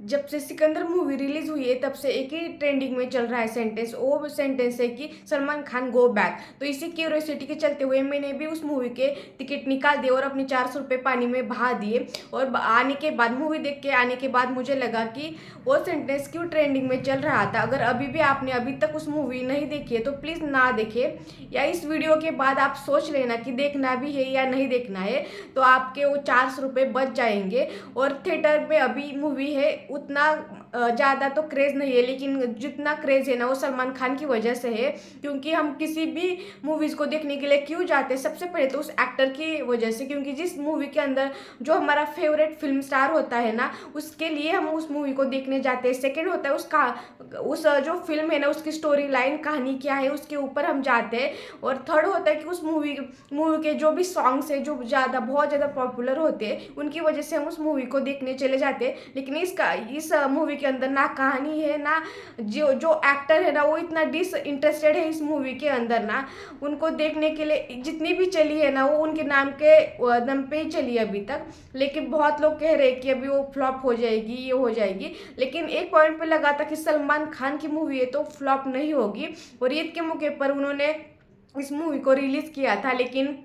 जब से Sikandar movie release हुई है तब से एक ही ट्रेंडिंग में चल रहा है सेंटेंस, वो सेंटेंस है कि सलमान खान गो बैक। तो इसी क्यूरियोसिटी के चलते हुए मैंने भी उस मूवी के टिकट निकाल दिए और अपने 400 रुपये पानी में बहा दिए। और आने के बाद, मूवी देख के आने के बाद मुझे लगा कि वो सेंटेंस क्यों ट्रेंडिंग में चल रहा था। अगर अभी भी आपने अभी तक उस मूवी नहीं देखी है तो प्लीज़ ना देखे, या इस वीडियो के बाद आप सोच लेना कि देखना भी है या नहीं देखना है, तो आपके वो 400 रुपये बच जाएंगे। और थिएटर में अभी मूवी है उतना ज़्यादा तो क्रेज़ नहीं है, लेकिन जितना क्रेज़ है ना वो सलमान खान की वजह से है। क्योंकि हम किसी भी मूवीज़ को देखने के लिए क्यों जाते हैं, सबसे पहले तो उस एक्टर की वजह से, क्योंकि जिस मूवी के अंदर जो हमारा फेवरेट फिल्म स्टार होता है ना, उसके लिए हम उस मूवी को देखने जाते हैं। सेकेंड होता है उसका, उस जो फिल्म है ना उसकी स्टोरी लाइन, कहानी क्या है, उसके ऊपर हम जाते हैं। और थर्ड होता है कि उस मूवी के जो भी सॉन्ग्स है जो बहुत ज़्यादा पॉपुलर होते हैं, उनकी वजह से हम उस मूवी को देखने चले जाते हैं। लेकिन इस मूवी के अंदर ना कहानी है, ना जो जो एक्टर है ना वो इतना डिसइंटरेस्टेड है इस मूवी के अंदर ना। उनको देखने के लिए जितनी भी चली है ना वो उनके नाम के दम पे ही चली है अभी तक। लेकिन बहुत लोग कह रहे हैं कि अभी वो फ्लॉप हो जाएगी, ये हो जाएगी। लेकिन एक पॉइंट पे लगा था कि सलमान खान की मूवी है तो फ्लॉप नहीं होगी। और ईद के मौके पर उन्होंने इस मूवी को रिलीज किया था, लेकिन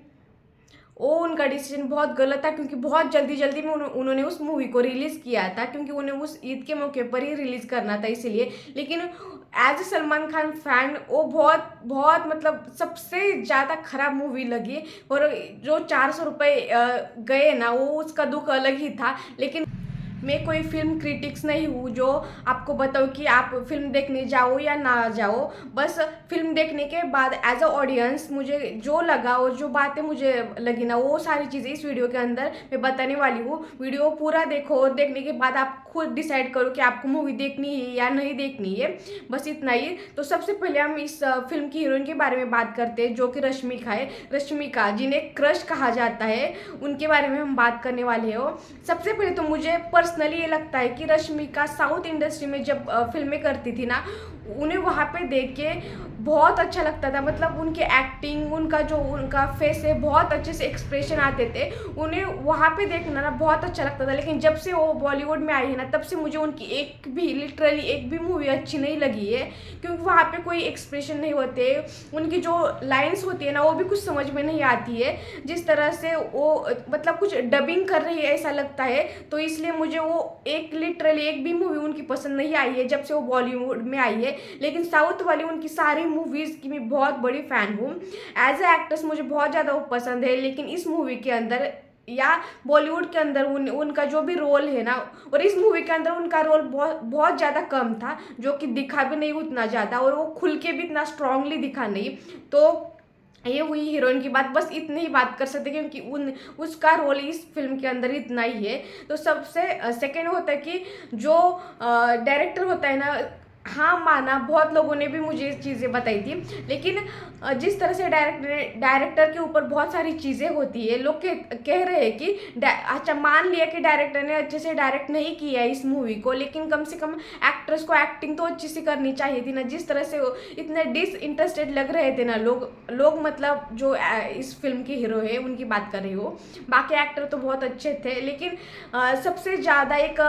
वो उनका डिसीजन बहुत गलत था, क्योंकि बहुत जल्दी जल्दी में उन्होंने उस मूवी को रिलीज़ किया था, क्योंकि उन्हें उस ईद के मौके पर ही रिलीज़ करना था इसीलिए। लेकिन as a Salman Khan fan वो बहुत बहुत मतलब सबसे ज़्यादा खराब मूवी लगी। और जो 400 रुपये गए ना वो उसका दुख अलग ही था। लेकिन मैं कोई फिल्म क्रिटिक्स नहीं हूँ जो आपको बताऊँ कि आप फिल्म देखने जाओ या ना जाओ। बस फिल्म देखने के बाद एज अ ऑडियंस मुझे जो लगा और जो बातें मुझे लगी ना वो सारी चीज़ें इस वीडियो के अंदर मैं बताने वाली हूँ। वीडियो पूरा देखो और देखने के बाद आप खुद डिसाइड करो कि आपको मूवी देखनी है या नहीं देखनी है। बस इतना ही। तो सबसे पहले हम इस फिल्म की हीरोइन के बारे में बात करते हैं, जो कि रश्मिका है। रश्मिका जिन्हें क्रश कहा जाता है, उनके बारे में हम बात करने वाले हो। सबसे पहले तो मुझे पर्सनली ये लगता है कि रश्मिका साउथ इंडस्ट्री में जब फिल्में करती थी ना, उन्हें वहाँ पे देख के बहुत अच्छा लगता था। मतलब उनकी एक्टिंग, उनका फेस है, बहुत अच्छे से एक्सप्रेशन आते थे, उन्हें वहाँ पे देखना ना बहुत अच्छा लगता था। लेकिन जब से वो बॉलीवुड में आई है ना, तब से मुझे उनकी लिटरली एक भी मूवी अच्छी नहीं लगी है। क्योंकि वहाँ पे कोई एक्सप्रेशन नहीं होते, उनकी जो लाइन्स होती है ना वो भी कुछ समझ में नहीं आती है। जिस तरह से वो मतलब कुछ डबिंग कर रही है ऐसा लगता है। तो इसलिए मुझे वो लिटरली एक भी मूवी उनकी पसंद नहीं आई है जब से वो बॉलीवुड में आई है। लेकिन साउथ वाली उनकी सारी मूवीज़ की मैं बहुत बड़ी फ़ैन हूँ। एज ए एक्ट्रेस मुझे बहुत ज़्यादा वो पसंद है। लेकिन इस मूवी के अंदर या बॉलीवुड के अंदर उनका जो भी रोल है ना, और इस मूवी के अंदर उनका रोल बहुत बहुत ज़्यादा कम था, जो कि दिखा भी नहीं उतना ज़्यादा, और वो खुल के भी इतना स्ट्रांगली दिखा नहीं। तो ये हुई हीरोइन की बात। बस इतनी ही बात कर सकते क्योंकि उसका रोल इस फिल्म के अंदर इतना ही है। तो सबसे सेकेंड होता है कि जो डायरेक्टर होता है ना, हाँ माना बहुत लोगों ने भी मुझे ये चीज़ें बताई थी, लेकिन जिस तरह से डायरेक्टर के ऊपर बहुत सारी चीज़ें होती है, लोग कह रहे हैं कि अच्छा मान लिया कि डायरेक्टर ने अच्छे से डायरेक्ट नहीं किया इस मूवी को, लेकिन कम से कम एक्ट्रेस को एक्टिंग तो अच्छी सी करनी चाहिए थी ना। जिस तरह से वो इतने डिसइंटरेस्टेड लग रहे थे ना लोग मतलब जो इस फिल्म के हीरो है उनकी बात कर रही हो। बाकी एक्टर तो बहुत अच्छे थे, लेकिन सबसे ज़्यादा एक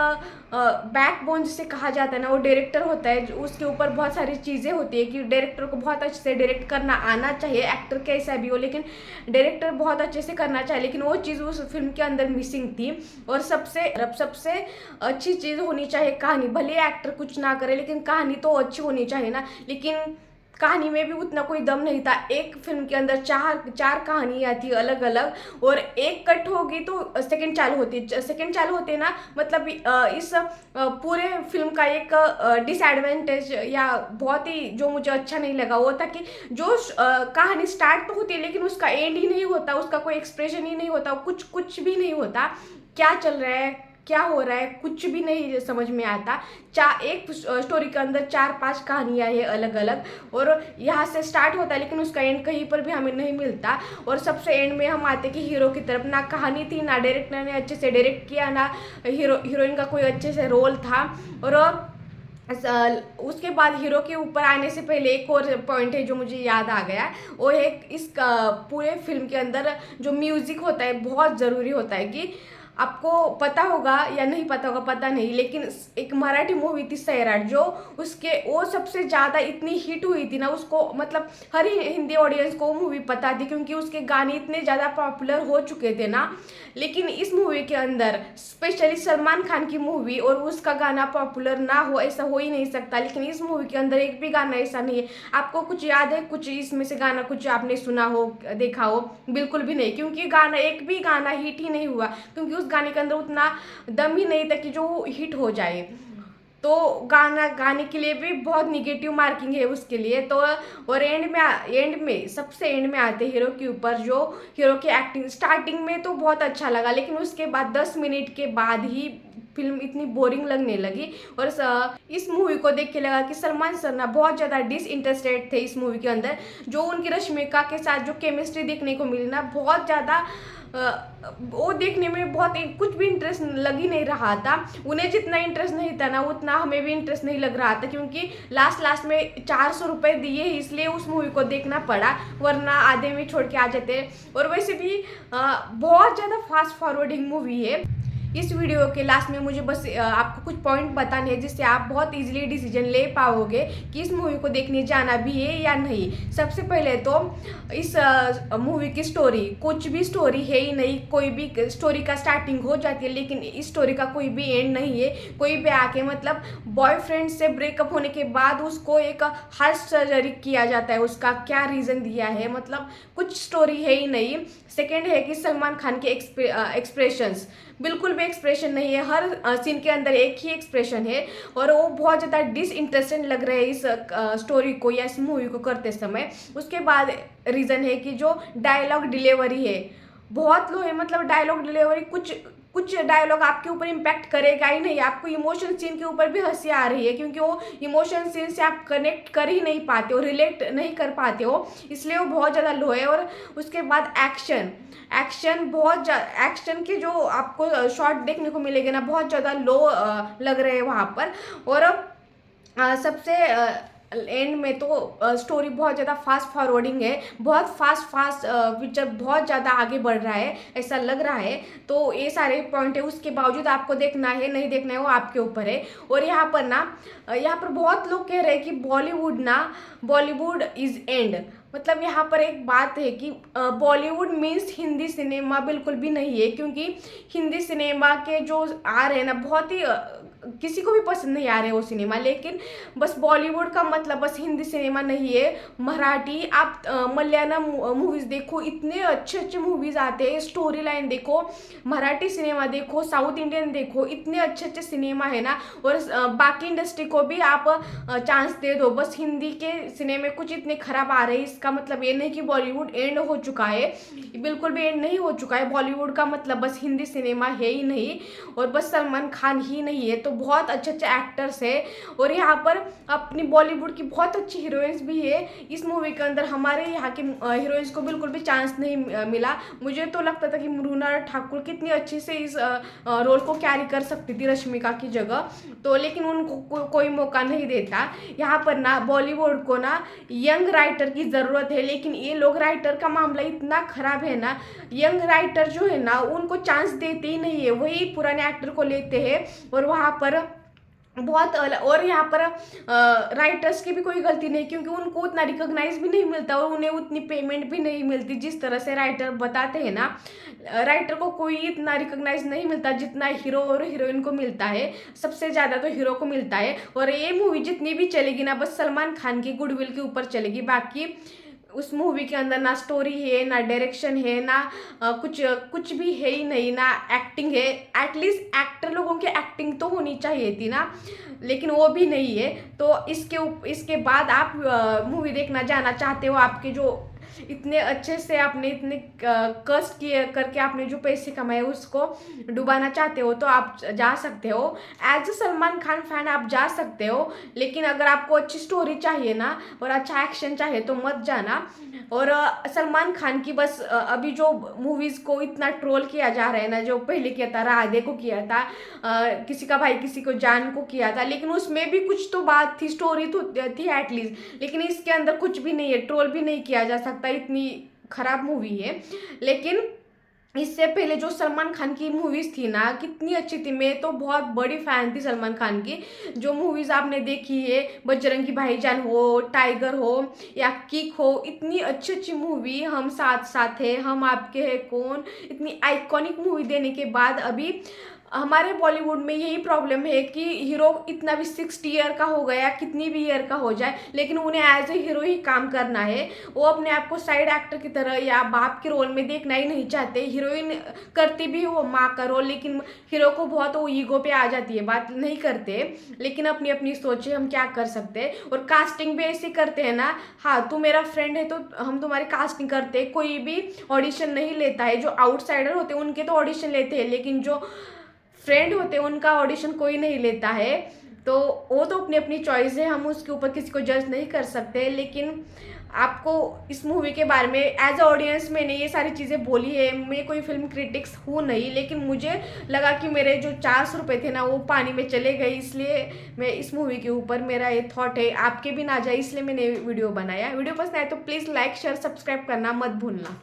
बैकबोन जिसे कहा जाता है ना वो डायरेक्टर होता है। उसके ऊपर बहुत सारी चीज़ें होती है कि डायरेक्टर को बहुत अच्छे से डायरेक्ट करना आना चाहिए, एक्टर कैसा भी हो, लेकिन डायरेक्टर बहुत अच्छे से करना चाहिए। लेकिन वो चीज़ उस फिल्म के अंदर मिसिंग थी। और सबसे अच्छी चीज़ होनी चाहिए कहानी। भले एक्टर कुछ ना करे लेकिन कहानी तो अच्छी होनी चाहिए ना। लेकिन कहानी में भी उतना कोई दम नहीं था। एक फिल्म के अंदर चार कहानियाँ थी अलग अलग, और एक कट होगी तो सेकंड चालू होती है ना। मतलब इस पूरे फिल्म का एक डिसएडवांटेज या बहुत ही जो मुझे अच्छा नहीं लगा वो था कि जो कहानी स्टार्ट तो होती है लेकिन उसका एंड ही नहीं होता, उसका कोई एक्सप्रेशन ही नहीं होता, कुछ भी नहीं होता। क्या चल रहा है, क्या हो रहा है, कुछ भी नहीं समझ में आता। एक स्टोरी के अंदर 4-5 कहानियाँ है अलग अलग, और यहाँ से स्टार्ट होता है लेकिन उसका एंड कहीं पर भी हमें नहीं मिलता। और सबसे एंड में हम आते कि हीरो की तरफ, ना कहानी थी, ना डायरेक्टर ने अच्छे से डायरेक्ट किया, ना हीरोइन का कोई अच्छे से रोल था। और उसके बाद हीरो के ऊपर आने से पहले एक और पॉइंट है जो मुझे याद आ गया, वो है इस पूरे फिल्म के अंदर जो म्यूज़िक होता है बहुत ज़रूरी होता है। कि आपको पता होगा या नहीं पता होगा पता नहीं, लेकिन एक मराठी मूवी थी सैराट, जो उसके वो सबसे ज़्यादा इतनी हिट हुई थी ना, उसको मतलब हर हिंदी ऑडियंस को मूवी पता थी, क्योंकि उसके गाने इतने ज़्यादा पॉपुलर हो चुके थे ना। लेकिन इस मूवी के अंदर स्पेशली सलमान खान की मूवी और उसका गाना पॉपुलर ना हो ऐसा हो ही नहीं सकता, लेकिन इस मूवी के अंदर एक भी गाना ऐसा नहीं है। आपको कुछ याद है कुछ इसमें से गाना, कुछ आपने सुना हो, देखा हो? बिल्कुल भी नहीं, क्योंकि गाना एक भी गाना हिट ही नहीं हुआ, क्योंकि उस गाने के अंदर उतना दम ही नहीं था कि जो हिट हो जाए। तो गाने के लिए भी बहुत निगेटिव मार्किंग है उसके लिए। तो और एंड में सबसे एंड में आते हीरो के ऊपर, जो हीरो की एक्टिंग स्टार्टिंग में तो बहुत अच्छा लगा, लेकिन उसके बाद 10 मिनट के बाद ही फिल्म इतनी बोरिंग लगने लगी। और इस मूवी को देख के लगा कि सलमान सर ना बहुत ज़्यादा डिसइंटरेस्टेड थे इस मूवी के अंदर। जो उनकी रश्मिका के साथ जो केमिस्ट्री देखने को मिली ना, बहुत ज़्यादा वो देखने में बहुत कुछ भी इंटरेस्ट लग ही नहीं रहा था। उन्हें जितना इंटरेस्ट नहीं था ना, उतना हमें भी इंटरेस्ट नहीं लग रहा था, क्योंकि लास्ट में 400 रुपये दिए इसलिए उस मूवी को देखना पड़ा, वरना आधे में छोड़ के आ जाते। और वैसे भी बहुत ज़्यादा फास्ट फॉरवर्डिंग मूवी है। इस वीडियो के लास्ट में मुझे बस आपको कुछ पॉइंट बताने हैं, जिससे आप बहुत इजीली डिसीजन ले पाओगे कि इस मूवी को देखने जाना भी है या नहीं। सबसे पहले तो इस मूवी की स्टोरी, कुछ भी स्टोरी है ही नहीं। कोई भी स्टोरी का स्टार्टिंग हो जाती है, लेकिन इस स्टोरी का कोई भी एंड नहीं है। कोई भी आके मतलब बॉयफ्रेंड से ब्रेकअप होने के बाद उसको एक हार्ट सर्जरी किया जाता है, उसका क्या रीज़न दिया है, मतलब कुछ स्टोरी है ही नहीं। सेकेंड है कि सलमान खान के एक्सप्रेशंस, बिल्कुल भी एक्सप्रेशन नहीं है। हर सीन के अंदर एक ही एक्सप्रेशन है, और वो बहुत ज़्यादा डिसइंटरेस्टेड लग रहे हैं इस स्टोरी को या इस मूवी को करते समय। उसके बाद रीज़न है कि जो डायलॉग डिलीवरी है बहुत लो है, मतलब डायलॉग डिलीवरी कुछ डायलॉग आपके ऊपर इम्पैक्ट करेगा ही नहीं। आपको इमोशन सीन के ऊपर भी हंसी आ रही है, क्योंकि वो इमोशन सीन से आप कनेक्ट कर ही नहीं पाते हो, रिलेट नहीं कर पाते हो, इसलिए वो बहुत ज़्यादा लो है। और उसके बाद एक्शन के जो आपको शॉट देखने को मिलेगा ना, बहुत ज़्यादा लो लग रहे हैं वहाँ पर। और सबसे एंड में तो स्टोरी बहुत ज़्यादा फास्ट फॉरवर्डिंग है, बहुत फास्ट पिक्चर बहुत ज़्यादा आगे बढ़ रहा है ऐसा लग रहा है। तो ये सारे पॉइंट है, उसके बावजूद आपको देखना है नहीं देखना है वो आपके ऊपर है। और यहाँ पर बहुत लोग कह रहे हैं कि बॉलीवुड इज़ एंड। मतलब यहाँ पर एक बात है कि बॉलीवुड मीन्स हिंदी सिनेमा, बिल्कुल भी नहीं है, क्योंकि हिंदी सिनेमा के जो आ रहे हैं ना, बहुत ही किसी को भी पसंद नहीं आ रहे वो सिनेमा। लेकिन बस बॉलीवुड का मतलब बस हिंदी सिनेमा नहीं है, मराठी आप मलयालम मूवीज़ देखो, इतने अच्छे अच्छे मूवीज़ आते हैं, स्टोरी लाइन देखो, मराठी सिनेमा देखो, साउथ इंडियन देखो, इतने अच्छे अच्छे सिनेमा है ना। और बाकी इंडस्ट्री को भी आप चांस दे दो, बस हिंदी के सिनेमे कुछ इतने खराब आ रहे हैं, इसका मतलब ये नहीं कि बॉलीवुड एंड हो चुका है, बिल्कुल भी एंड नहीं हो चुका है। बॉलीवुड का मतलब बस हिंदी सिनेमा है ही नहीं, और बस सलमान खान ही नहीं है, तो बहुत अच्छे अच्छे एक्टर्स है। और यहाँ पर अपनी बॉलीवुड की बहुत अच्छी हीरोइंस भी है। इस मूवी के अंदर हमारे यहाँ की हीरोइंस को बिल्कुल भी चांस नहीं मिला। मुझे तो लगता था कि मृणाल ठाकुर कितनी अच्छे से इस रोल को कैरी कर सकती थी रश्मिका की जगह, तो लेकिन उनको कोई मौका नहीं देता। यहाँ पर ना बॉलीवुड को ना यंग राइटर की ज़रूरत है, लेकिन ये लोग राइटर का मामला इतना ख़राब है ना, यंग राइटर जो है ना उनको चांस देते ही नहीं है, वही पुराने एक्टर को लेते हैं। और वहाँ पर और यहाँ पर राइटर्स की भी कोई गलती नहीं, क्योंकि उनको उतना रिकॉग्नाइज भी नहीं मिलता और उन्हें उतनी पेमेंट भी नहीं मिलती, जिस तरह से राइटर बताते हैं ना। राइटर को कोई इतना रिकॉग्नाइज नहीं मिलता जितना हीरो और हीरोइन को मिलता है, सबसे ज़्यादा तो हीरो को मिलता है। और ये मूवी जितनी भी चलेगी ना, बस सलमान खान की गुडविल के ऊपर चलेगी। बाकी उस मूवी के अंदर ना स्टोरी है, ना डायरेक्शन है, ना कुछ भी है ही नहीं, ना एक्टिंग है। एटलीस्ट एक्टर लोगों की एक्टिंग तो होनी चाहिए थी ना, लेकिन वो भी नहीं है। तो इसके बाद आप मूवी देखना जाना चाहते हो, आपके जो इतने अच्छे से आपने इतने कष्ट किए करके आपने जो पैसे कमाए उसको डुबाना चाहते हो, तो आप जा सकते हो। As a Salman Khan fan आप जा सकते हो, लेकिन अगर आपको अच्छी स्टोरी चाहिए ना और अच्छा एक्शन चाहिए तो मत जाना। और सलमान खान की बस अभी जो मूवीज़ को इतना ट्रोल किया जा रहा है ना, जो पहले किया था राधे को किया था, किसी का भाई किसी को जान को किया था, लेकिन उसमें भी कुछ तो बात थी, स्टोरी तो थी एटलीस्ट। लेकिन इसके अंदर कुछ भी नहीं है, ट्रोल भी नहीं किया जा सकता, इतनी खराब मूवी है। लेकिन इससे पहले जो सलमान खान की मूवीज़ थी ना, कितनी अच्छी थी। मैं तो बहुत बड़ी फ़ैन थी सलमान खान की। जो मूवीज़ आपने देखी है, बजरंगी भाईजान हो, टाइगर हो या किक हो, इतनी अच्छी अच्छी मूवी, हम साथ साथ है, हम आपके हैं कौन, इतनी आइकॉनिक मूवी देने के बाद अभी हमारे बॉलीवुड में यही प्रॉब्लम है कि हीरो इतना भी 60 ईयर का हो गया, कितनी भी ईयर का हो जाए, लेकिन उन्हें एज ए हीरो ही काम करना है। वो अपने आप को साइड एक्टर की तरह या बाप के रोल में देखना ही नहीं चाहते। हीरोइन करती भी वो माँ का रोल, लेकिन हीरो को बहुत वो ईगो पे आ जाती है, बात नहीं करते। लेकिन अपनी अपनी सोच है, हम क्या कर सकते हैं। और कास्टिंग भी ऐसे करते हैं ना, हाँ तू मेरा फ्रेंड है तो हम तुम्हारी कास्टिंग करते हैं, कोई भी ऑडिशन नहीं लेता है। जो आउटसाइडर होते हैं उनके तो ऑडिशन लेते हैं, लेकिन जो फ्रेंड होते हैं उनका ऑडिशन कोई नहीं लेता है। तो वो तो अपनी अपनी चॉइस है, हम उसके ऊपर किसी को जज नहीं कर सकते। लेकिन आपको इस मूवी के बारे में एज अ ऑडियंस मैंने ये सारी चीज़ें बोली है। मैं कोई फिल्म क्रिटिक्स हूँ नहीं, लेकिन मुझे लगा कि मेरे जो 400 रुपये थे ना वो पानी में चले गए, इसलिए मैं इस मूवी के ऊपर मेरा ये थॉट है, आपके भी ना जाए, इसलिए मैंने वीडियो बनाया। वीडियो पसंद आए तो प्लीज़ लाइक शेयर सब्सक्राइब करना मत भूलना।